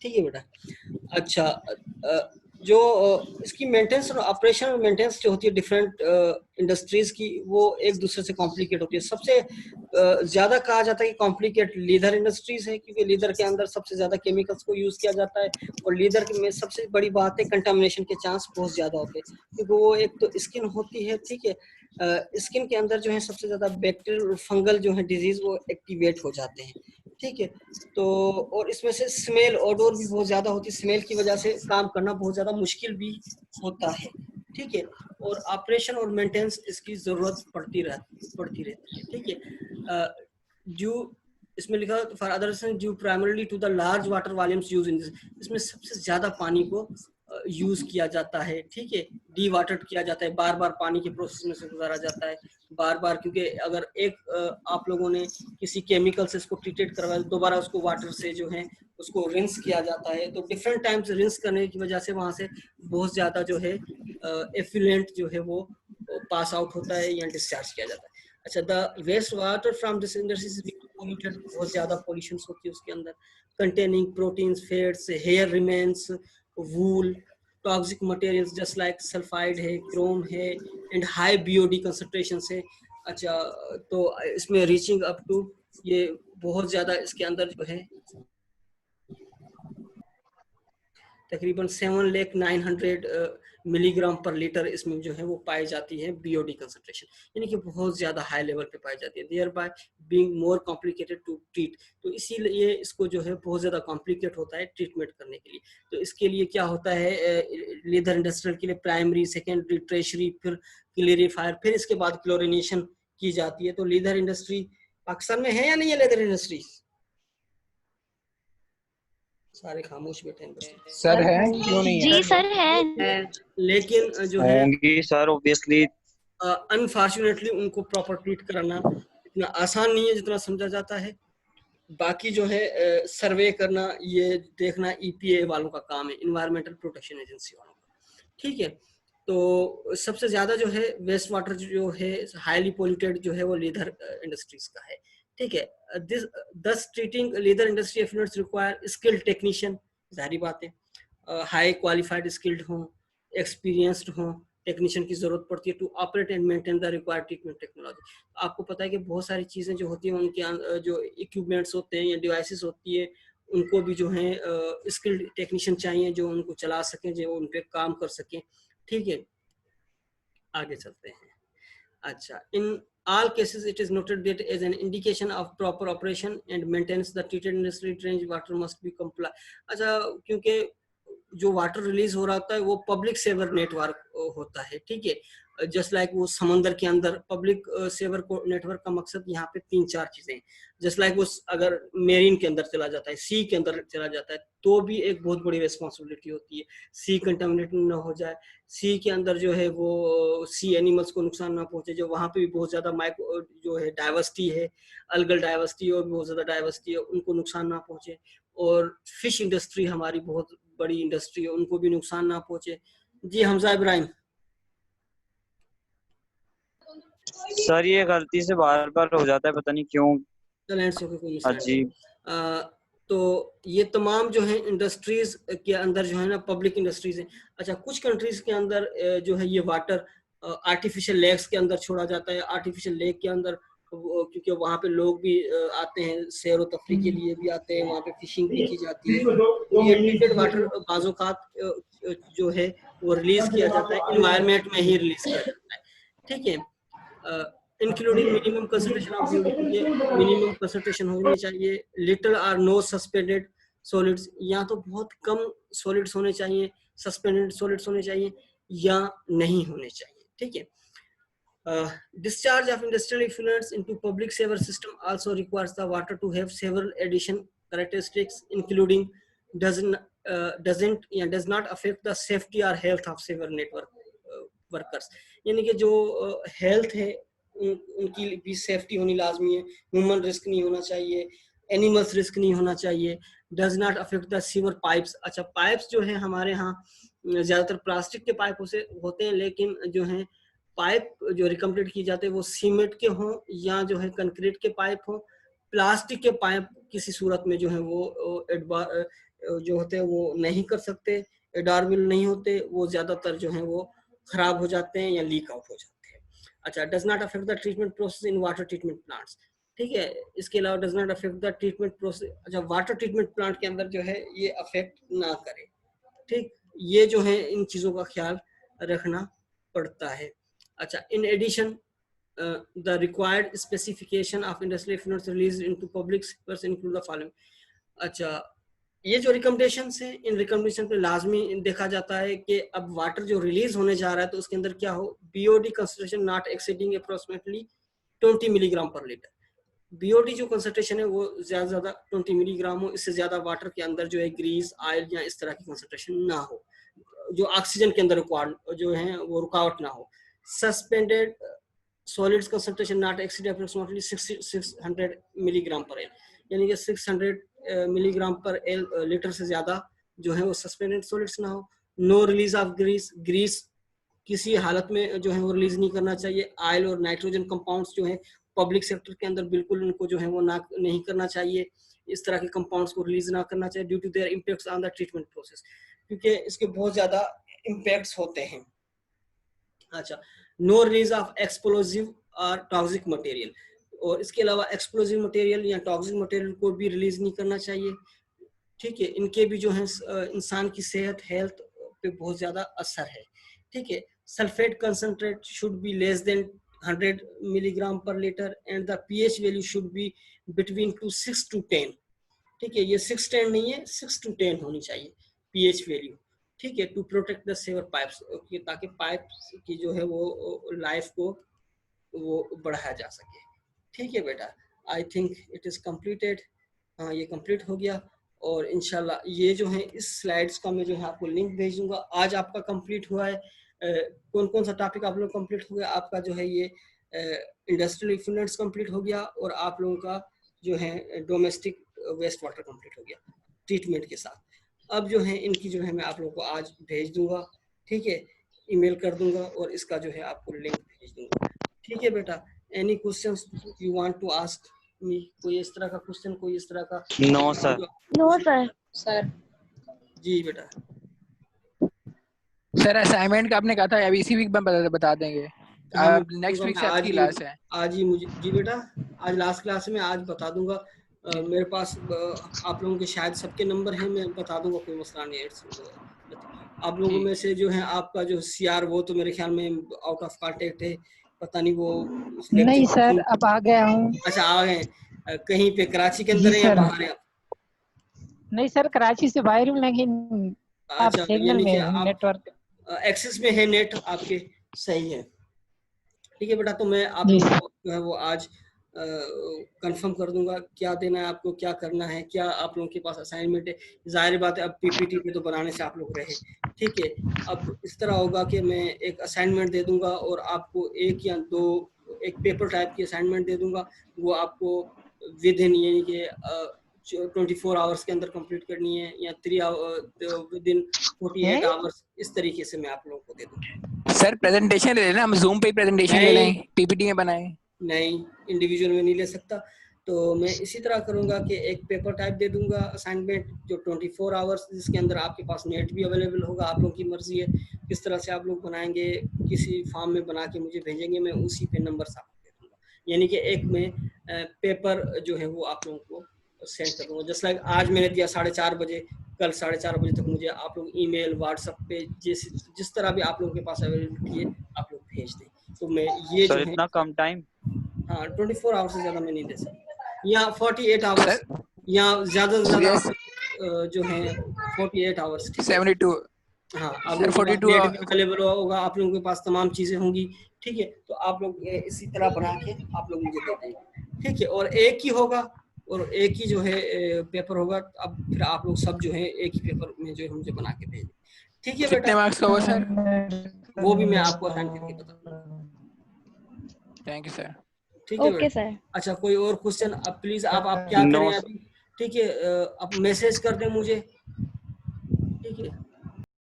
ठीक है बेटा। अच्छा, जो इसकी मेंटेनेंस और ऑपरेशन और मेंटेनेंस जो होती है डिफरेंट इंडस्ट्रीज की, वो एक दूसरे से कॉम्प्लिकेट होती है। सबसे ज्यादा कहा जाता है कि कॉम्प्लिकेट लीदर इंडस्ट्रीज है, क्योंकि लीदर के अंदर सबसे ज्यादा केमिकल्स को यूज किया जाता है, और लीदर में सबसे बड़ी बात है कंटामिनेशन के चांस बहुत ज्यादा होते हैं, क्योंकि वो एक तो स्किन होती है, ठीक है, स्किन के अंदर जो है सबसे ज्यादा बैक्टीरियल और फंगल जो है डिजीज वो एक्टिवेट हो जाते हैं, ठीक है। तो और इसमें से स्मेल ओडोर भी बहुत ज्यादा होती है, स्मेल की वजह से काम करना बहुत ज्यादा मुश्किल भी होता है, ठीक है। और ऑपरेशन और मेंटेनेंस इसकी जरूरत पड़ती रहती है, ठीक है। जो इसमें लिखा for other due primarily to the large water volumes use in this, इसमें सबसे ज्यादा पानी को यूज किया जाता है, ठीक है। डी वाटर्ड किया जाता है, बार बार पानी के प्रोसेस में से गुजारा जाता है, बार बार, क्योंकि अगर एक आप लोगों ने किसी केमिकल से इसको ट्रीटेड करवाया, दोबारा उसको वाटर से जो है उसको रिंस किया जाता है, तो डिफरेंट टाइम्स रिंस करने की वजह से वहां से बहुत ज्यादा जो है एफ्लुएंट जो है वो पास आउट होता है या डिस्चार्ज किया जाता है। अच्छा, the waste water from this industry polluted, बहुत ज्यादा पॉल्यूशन होती है उसके अंदर, containing proteins, fats, hair remains, wool, toxic materials just like sulphide है, क्रोम है, एंड हाई बीओडी कंसंट्रेशन है। अच्छा, तो इसमें रीचिंग अप टू, ये बहुत ज्यादा इसके अंदर जो है तकरीबन 7,900,000 मिलीग्राम पर लीटर इसमें जो है वो पाई जाती है बीओडी कंसंट्रेशन, यानी कि बहुत ज्यादा हाई लेवल पे पाई जाती है, thereby being more complicated to treat. तो इसीलिए इसको जो है बहुत ज्यादा कॉम्प्लिकेट होता है ट्रीटमेंट करने के लिए। तो इसके लिए क्या होता है, लीदर इंडस्ट्रियल के लिए प्राइमरी, सेकेंडरी, ट्रेशरी, फिर क्लेरिफायर, फिर इसके बाद क्लोरिनेशन की जाती है। तो लीदर इंडस्ट्री पाकिस्तान में है या नहीं है लीदर इंडस्ट्री? सारे खामोश बैठे हैं सर है, क्यों नहीं है? जी सर है, लेकिन जो है होंगी सर ऑब्वियसली। अनफॉर्चुनेटली उनको प्रॉपर ट्रीट कराना इतना आसान नहीं है जितना समझा जाता है। बाकी जो है सर्वे करना, ये देखना ईपीए वालों का काम है, इन्वायरमेंटल प्रोटेक्शन एजेंसी वालों का, ठीक है। तो सबसे ज्यादा जो है वेस्ट वाटर जो है हाईली पोल्यूटेड जो है वो लीदर इंडस्ट्रीज का है, ठीक है। This treating leather industry affiliates require skilled technician, जाहिर बात है, हाई क्वालिफाइड स्किल्ड हो, एक्सपीरियंस्ड हो टेक्नीशियन की जरूरत पड़ती है to operate and maintain the required treatment technology. आपको पता है कि बहुत सारी चीजें जो होती हैं उनके जो इक्विपमेंट्स होते हैं या डिवाइसेस होती है, उनको भी जो है स्किल्ड टेक्नीशियन चाहिए जो उनको चला सकें, जो उन पे काम कर सकें, ठीक है। आगे चलते हैं। अच्छा, इन all cases it is noted that as an indication of proper operation and maintenance the treated industrial drainage water must be comply। अच्छा, क्योंकि जो वाटर रिलीज हो रहा होता है वो पब्लिक सेवर नेटवर्क होता है, ठीक है। जस्ट लाइक वो समंदर के अंदर पब्लिक सेवर नेटवर्क का मकसद यहाँ पे 3-4 चीजें, जस्ट लाइक वो अगर मेरीन के अंदर चला जाता है, सी के अंदर चला जाता है, तो भी एक बहुत बड़ी रिस्पॉन्सिबिलिटी होती है, सी कंटामिनेट ना हो जाए, सी के अंदर जो है वो सी एनिमल्स को नुकसान ना पहुंचे, जो वहाँ पे भी बहुत ज्यादा माइक्रो जो है डाइवर्सिटी है, अलगल डाइवर्सिटी और बहुत ज्यादा डाइवर्सिटी है, उनको नुकसान ना पहुंचे। और फिश इंडस्ट्री हमारी बहुत बड़ी इंडस्ट्री है, उनको भी नुकसान ना पहुंचे। जी हमजा इब्राहिम। सर ये गलती से बार बार हो जाता है, पता नहीं क्यों। जी, तो ये तमाम जो है इंडस्ट्रीज के अंदर जो है ना पब्लिक इंडस्ट्रीज है। अच्छा, कुछ कंट्रीज के अंदर जो है ये वाटर आर्टिफिशियल लेक्स के अंदर छोड़ा जाता है, आर्टिफिशियल लेक के अंदर, क्योंकि वहाँ पे लोग भी आते हैं, सैर व तफरी के लिए भी आते हैं, वहाँ पे फिशिंग भी की जाती है। ये ट्रीटेड वाटर बाज़-औक़ात जो है वो रिलीज किया जाता है, एनवायरनमेंट में ही रिलीज किया जाता है, ठीक है। Including minimum concentration of humidity, minimum concentration होनी चाहिए, लिटिल और नो सस्पेंडेड सॉलिड्स, या तो बहुत कम सॉलिड्स होने चाहिए, सस्पेंडेड सॉलिड्स होने चाहिए या नहीं होने चाहिए, ठीक है। Discharge of industrial effluents into public sewer system also requires the water to have several additional characteristics, including does not affect the safety or health of sewer network workers। यानी कि जो हेल्थ है उनकी भी सेफ्टी होनी लाजमी है, human risk नहीं होना चाहिए, एनिमल्स रिस्क नहीं होना चाहिए, does not affect the sewer pipes. अच्छा, पाइप्स जो है हमारे यहाँ ज्यादातर प्लास्टिक के पाइप होते हैं, लेकिन जो है पाइप जो रिकम्प्लीट की जाते हैं वो सीमेंट के हों या जो है कंक्रीट के पाइप हों। प्लास्टिक के पाइप किसी सूरत में जो है वो जो होते हैं वो नहीं कर सकते, एडॉर्बल नहीं होते, वो ज्यादातर जो है वो खराब हो जाते हैं या लीक आउट हो जाते हैं। अच्छा, does not affect the treatment process in water treatment plants. ठीक है, इसके अलावा does not affect the treatment process, अच्छा वाटर ट्रीटमेंट प्लांट के अंदर जो है ये अफेक्ट ना करे। ठीक, ये जो है इन चीजों का ख्याल रखना पड़ता है। अच्छा, in addition the required specification of industrial effluents released into public sectors include the following। अच्छा, ये जो रिकमेंडेशंस हैं, इन रिकमेंडेशन पे लाजमी देखा जाता है कि अब वाटर जो रिलीज होने जा रहा है तो उसके अंदर क्या हो, BOD concentration not exceeding approximately 20 milligram per litre. BOD जो कंसंट्रेशन है वो ज्यादा ज्यादा 20 मिलीग्राम हो, इससे ज्यादा वाटर के अंदर जो है ग्रीस, ऑयल या इस तरह की कंसंट्रेशन ना हो, जो ऑक्सीजन के अंदर जो है वो रुकावट ना हो। Suspended solids concentration not exceed approximately 600 milligram पर एल, यानी कि 600 मिलीग्राम पर एल लीटर से ज्यादा जो है वो सस्पेंडेड सॉलिड्स ना हो। No release of grease, grease किसी हालत में जो है वो रिलीज नहीं करना चाहिए। ऑयल और नाइट्रोजन कंपाउंड्स जो है पब्लिक सेक्टर के अंदर बिल्कुल उनको जो है वो ना नहीं करना चाहिए, इस तरह के कंपाउंड्स को रिलीज ना करना चाहिए due to their impacts on the treatment process, क्योंकि इसके बहुत ज्यादा इम्पैक्ट्स होते हैं। अच्छा, नो रिलीज ऑफ एक्सप्लोजिव और टॉक्सिक मटेरियल, और इसके अलावा एक्सप्लोजिव मटेरियल या टॉक्सिक मटेरियल को भी रिलीज नहीं करना चाहिए। ठीक है, इनके भी जो है इंसान की सेहत, हेल्थ पे बहुत ज्यादा असर है। ठीक है, sulphate concentrate should be less than 100 milligram per litre and the pH value should be between 6 to 10। ठीक है, ये 6-10 नहीं है, 6 to 10 होनी चाहिए पीएच वैल्यू। ठीक है, to protect the sewer pipes, ताकि पाइप की जो है वो लाइफ को वो बढ़ाया जा सके। ठीक है बेटा, I think it is completed. हाँ, ये कंप्लीट हो गया, और इंशाल्लाह ये जो है इस स्लाइड्स का मैं जो है आपको लिंक भेज दूंगा। आज आपका कंप्लीट हुआ है, कौन कौन सा टॉपिक आप लोग कंप्लीट हो गया, आपका जो है ये इंडस्ट्रियल इफ्लुएंट्स कंप्लीट हो गया, और आप लोगों का जो है डोमेस्टिक वेस्ट वाटर कंप्लीट हो गया ट्रीटमेंट के साथ। अब जो है इनकी जो है मैं आप लोगों को आज भेज दूंगा। ठीक है, ईमेल कर दूंगा और इसका जो है आपको लिंक भेज दूंगा। ठीक है बेटा, any questions you want to ask me? कोई इस तरह का क्वेश्चन, कोई इस तरह का? No sir. No sir. जी बेटा। सर असाइनमेंट का आपने कहा था अभी इसी वीक में बता देंगे, नेक्स्ट वीक से आपकी क्लास है। आज ही मुझे, जी बेटा, आज लास्ट क्लास में आज बता दूंगा। मेरे पास आप लोगों के शायद सबके नंबर हैं, मैं बता दूंगा, कोई मसला नहीं है। आप लोगों में से जो है आपका जो सीआर वो तो मेरे ख्याल में आउट ऑफ कांटेक्ट है, पता नहीं वो नहीं सर, अब आ गया हूँ। अच्छा, आ गए, कहीं पे कराची के अंदर है या बाहर है? नहीं सर, कराची से बाहर हूँ, लेकिन आप सिग्नल में नेटवर्क एक्सेस में है नेट आपके, सही है। ठीक है बेटा, तो मैं आप लोगों को जो है वो आज कंफर्म कर दूंगा क्या देना है आपको, क्या करना है, क्या आप लोगों के पास असाइनमेंट है। जाहिर बात है अब पीपीटी पे तो बनाने से आप लोग रहे। ठीक है, अब इस तरह होगा कि मैं एक असाइनमेंट दे दूंगा और आपको एक या दो एक पेपर टाइप की असाइनमेंट दे दूंगा, वो आपको विद इन यानी कि 24 आवर्स के अंदर कंप्लीट करनी है, या 3 विद इन 48 आवर्स, इस तरीके से मैं आप लोगों को दे दूंगा। सर प्रेजेंटेशन ले लेना, हम जूम पे प्रेजेंटेशन ले लें, पीपीटी में बनाएं। नहीं, इंडिविजुअल में नहीं ले सकता, तो मैं इसी तरह करूंगा कि एक पेपर टाइप दे दूंगा असाइनमेंट, जो 24 आवर्स, जिसके अंदर आपके पास नेट भी अवेलेबल होगा। आप लोगों की मर्जी है किस तरह से आप लोग बनाएंगे, किसी फॉर्म में बना के मुझे भेजेंगे, मैं उसी पे नंबर आपको दे दूंगा। यानी कि एक में पेपर जो है वो आप लोगों को सेंड कर दूंगा। जस्ट लाइक आज मैंने दिया 4:30 बजे, कल 4:30 बजे तक मुझे आप लोग ईमेल, व्हाट्सएप पे जिस तरह भी आप लोगों के पास अवेलेबिलिटी है आप लोग भेज दें। तो मैं ये सर जो है इतना कम टाइम? हाँ, 24 आवर्स से ज्यादा मैं नहीं दे सकता, या 48 आवर्स, या ज्यादा से ज्यादा जो है 48 आवर्स। 72। हाँ, आप लोगों के पास नेट भी अवेलेबल होगा, आप लोगों के पास तमाम चीजें होंगी। ठीक है, तो आप लोग इसी तरह बना के आप लोग मुझे दे देंगे। ठीक है, और एक ही होगा, और एक ही जो है पेपर होगा। अब फिर आप लोग सब जो है एक ही पेपर में जो है मुझे बना के भेजें। ठीक है बेटा, कितने मार्क्स का होगा सर? वो भी मैं आपको असाइन करके बताऊंगा। Thank you sir. ठीक है ओके सर। अच्छा, कोई और क्वेश्चन? अब प्लीज आप क्या करें अभी? ठीक है, अब मैसेज कर दें मुझे। ठीक है,